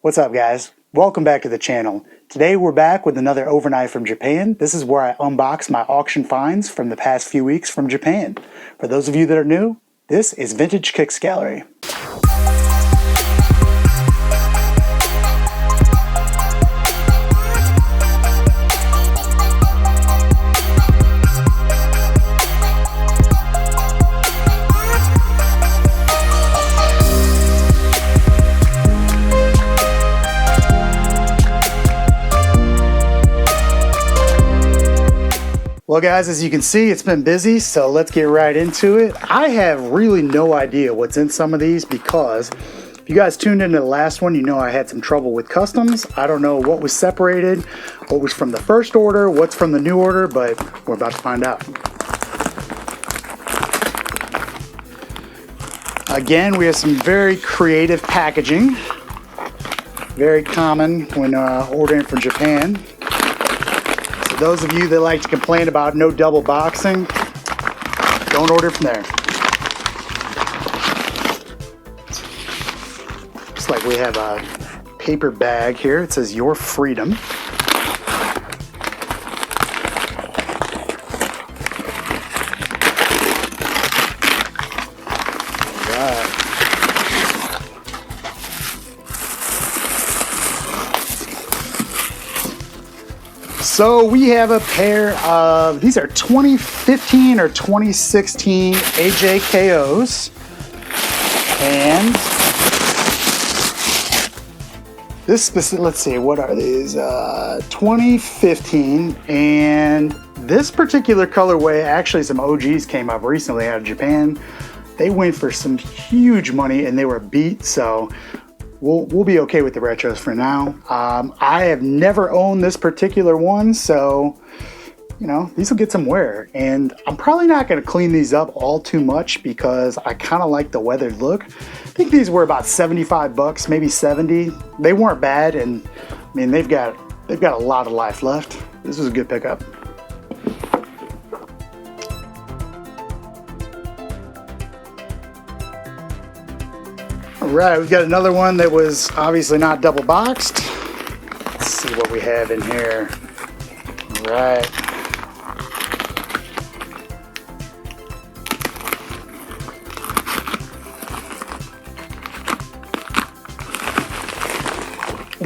What's up, guys? Welcome back to the channel. Today we're back with another overnight from Japan. This is where I unbox my auction finds from the past few weeks from Japan. For those of you that are new, this is Vintage Kicks Gallery. Well guys, as you can see, it's been busy, so let's get right into it. I have really no idea what's in some of these because if you guys tuned into the last one, you know I had some trouble with customs. I don't know what was separated, what was from the first order, what's from the new order, but we're about to find out. Again, we have some very creative packaging. Very common when ordering from Japan. Those of you that like to complain about no double boxing, don't order from there. Looks like we have a paper bag here. It says Your Freedom. All right. So we have a pair of, these are 2015 or 2016 AJKOs. And this specific, let's see, what are these? 2015. And this particular colorway, actually some OGs came up recently out of Japan. They went for some huge money and they were beat, so We'll be okay with the retros for now. I have never owned this particular one, so you know, these will get some wear. And I'm probably not going to clean these up all too much because I kind of like the weathered look. I think these were about 75 bucks, maybe 70. They weren't bad, and I mean they've got a lot of life left. This was a good pickup. All right, we've got another one that was obviously not double boxed. Let's see what we have in here. All right.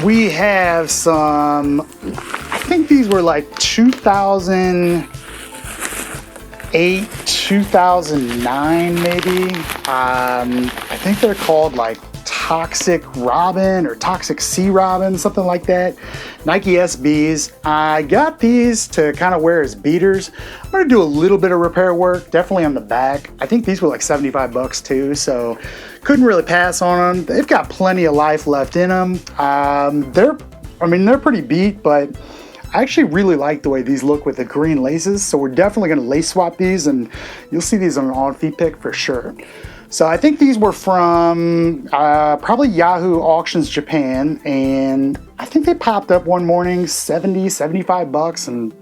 We have some, I think these were like 2008, 2009 maybe. I think they're called like Toxic Robin or Toxic Sea Robin, something like that. Nike SBs. I got these to kind of wear as beaters. I'm gonna do a little bit of repair work, definitely on the back. I think these were like 75 bucks too, so couldn't really pass on them. They've got plenty of life left in them. They're pretty beat, but I actually really like the way these look with the green laces, so we're definitely gonna lace swap these, and you'll see these on an on-feet pick for sure. So I think these were from probably Yahoo Auctions Japan, and I think they popped up one morning, 70, 75 bucks, and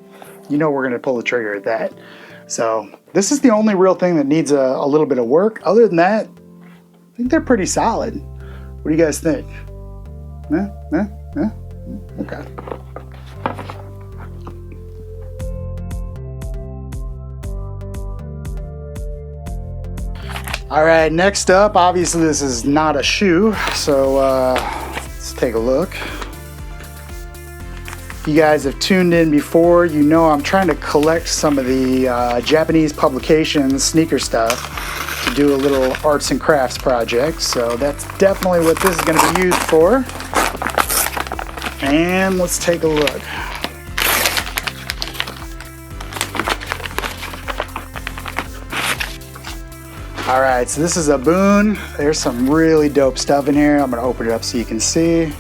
you know we're gonna pull the trigger at that. So this is the only real thing that needs a little bit of work. Other than that, I think they're pretty solid. What do you guys think? Okay. All right, next up, obviously this is not a shoe, so let's take a look. If you guys have tuned in before, you know I'm trying to collect some of the Japanese publications, sneaker stuff, to do a little arts and crafts project, so that's definitely what this is going to be used for. And let's take a look. All right, so this is a Boon. There's some really dope stuff in here. I'm gonna open it up so you can see.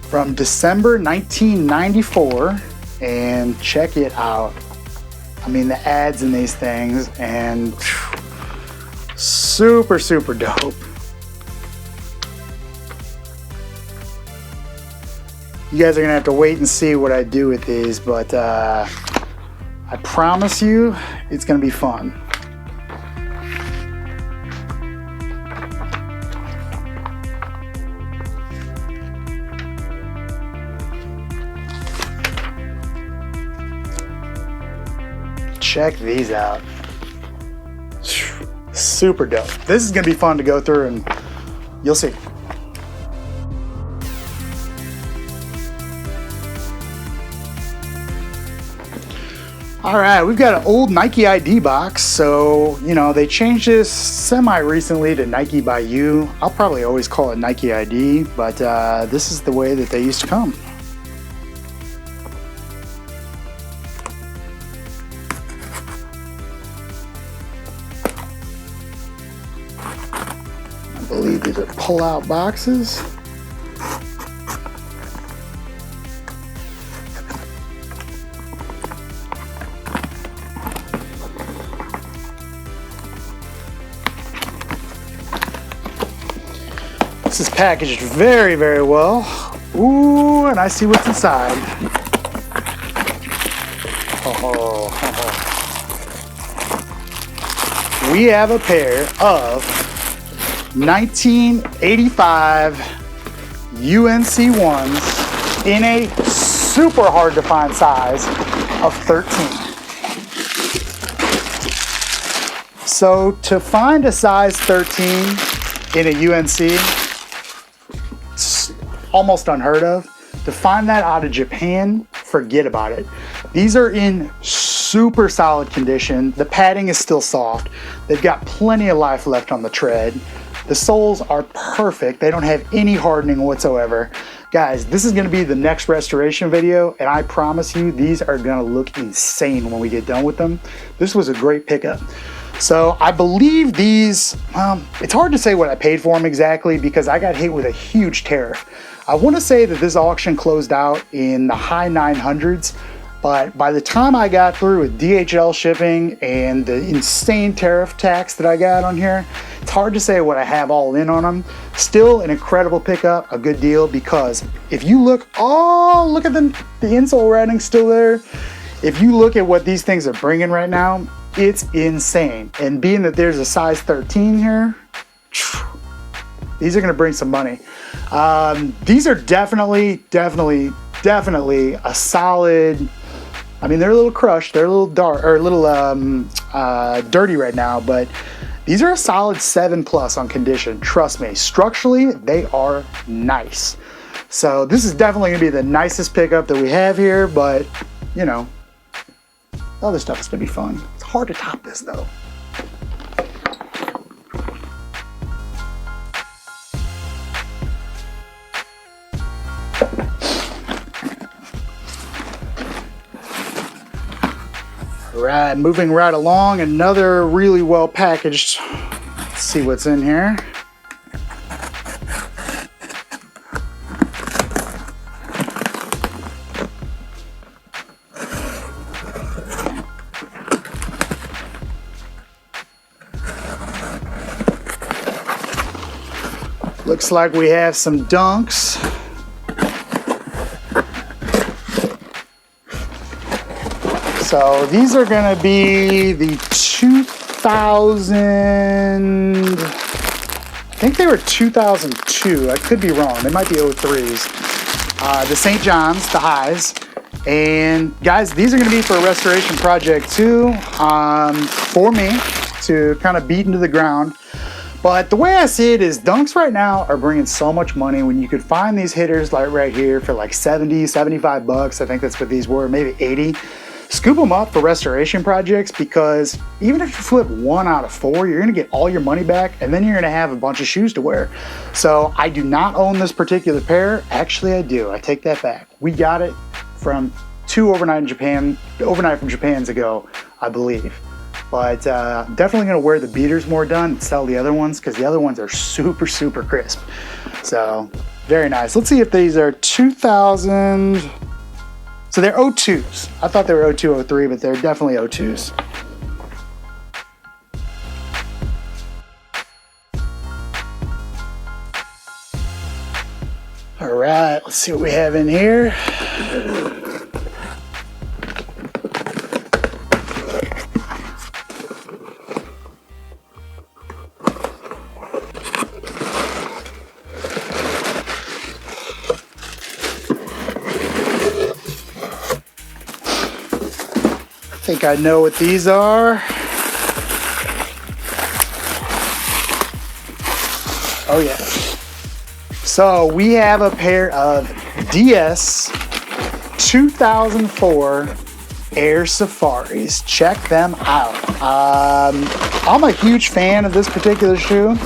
From December 1994, and check it out. I mean, the ads in these things, and super, super dope. You guys are gonna have to wait and see what I do with these, but I promise you it's gonna be fun. Check these out. Super dope. This is gonna be fun to go through, and you'll see. All right, we've got an old Nike ID box. So, you know, they changed this semi-recently to Nike by You. I'll probably always call it Nike ID, but this is the way that they used to come. I believe these are pull-out boxes. This is packaged very, very well. Ooh, and I see what's inside. Oh. We have a pair of 1985 UNC ones in a super hard to find size of 13. So to find a size 13 in a UNC, it's almost unheard of. To find that out of Japan, forget about it. These are in super solid condition. The padding is still soft. They've got plenty of life left on the tread. The soles are perfect. They don't have any hardening whatsoever. Guys, this is gonna be the next restoration video, and I promise you, these are gonna look insane when we get done with them. This was a great pickup. So I believe these, it's hard to say what I paid for them exactly because I got hit with a huge tariff. I wanna say that this auction closed out in the high 900s, but by the time I got through with DHL shipping and the insane tariff tax that I got on here, it's hard to say what I have all in on them. Still an incredible pickup, a good deal, because if you look, oh, look at the insole writing still there. If you look at what these things are bringing right now, it's insane. And being that there's a size 13 here, these are gonna bring some money. These are definitely a solid, I mean, they're a little crushed, they're a little dark, or a little dirty right now, but these are a solid 7+ on condition. Trust me, structurally, they are nice. So this is definitely gonna be the nicest pickup that we have here, but you know, other stuff is gonna be fun. It's hard to top this though. All right, moving right along, another really well packaged. Let's see what's in here. Looks like we have some Dunks. So these are gonna be the 2000, I think they were 2002. I could be wrong. They might be 03s. The St. John's, the highs. And guys, these are gonna be for a restoration project too, for me to kind of beat into the ground. But the way I see it is Dunks right now are bringing so much money when you could find these hitters like right here for like 70, 75 bucks. I think that's what these were, maybe 80. Scoop them up for restoration projects, because even if you flip 1 out of 4, you're gonna get all your money back, and then you're gonna have a bunch of shoes to wear. So I do not own this particular pair. Actually, I do. I take that back. We got it from 2 overnight from Japan's ago, I believe. But definitely gonna wear the beaters more done and sell the other ones, because the other ones are super, super crisp. So very nice. Let's see if these are 2000. So they're 02s. I thought they were 02, 03, but they're definitely 02s. All right, let's see what we have in here. I think I know what these are. Oh yeah. So we have a pair of DS 2004 Air Safaris. Check them out. I'm a huge fan of this particular shoe,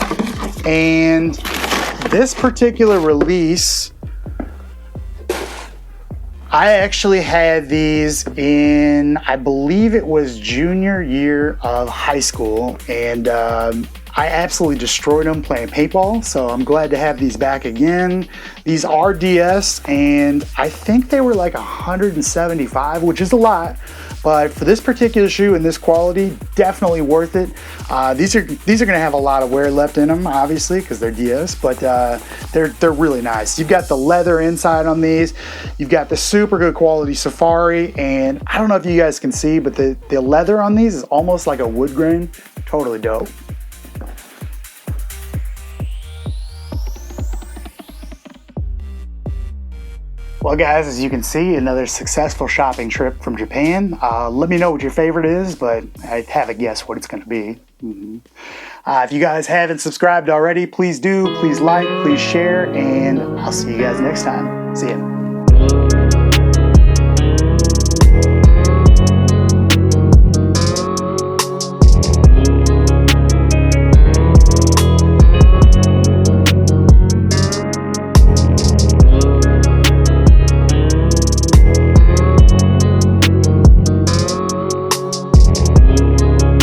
and this particular release, I actually had these in, I believe it was junior year of high school, and I absolutely destroyed them playing paintball, so I'm glad to have these back again. These are DS, and I think they were like 175, which is a lot, but for this particular shoe and this quality, definitely worth it. These are going to have a lot of wear left in them, obviously, because they're DS, but they're really nice. You've got the leather inside on these. You've got the super good quality Safari, and I don't know if you guys can see, but the leather on these is almost like a wood grain. Totally dope. Well guys, as you can see, another successful shopping trip from Japan. Let me know what your favorite is, but I have a guess what it's going to be. If you guys haven't subscribed already, please do. Please like, please share, and I'll see you guys next time. See ya.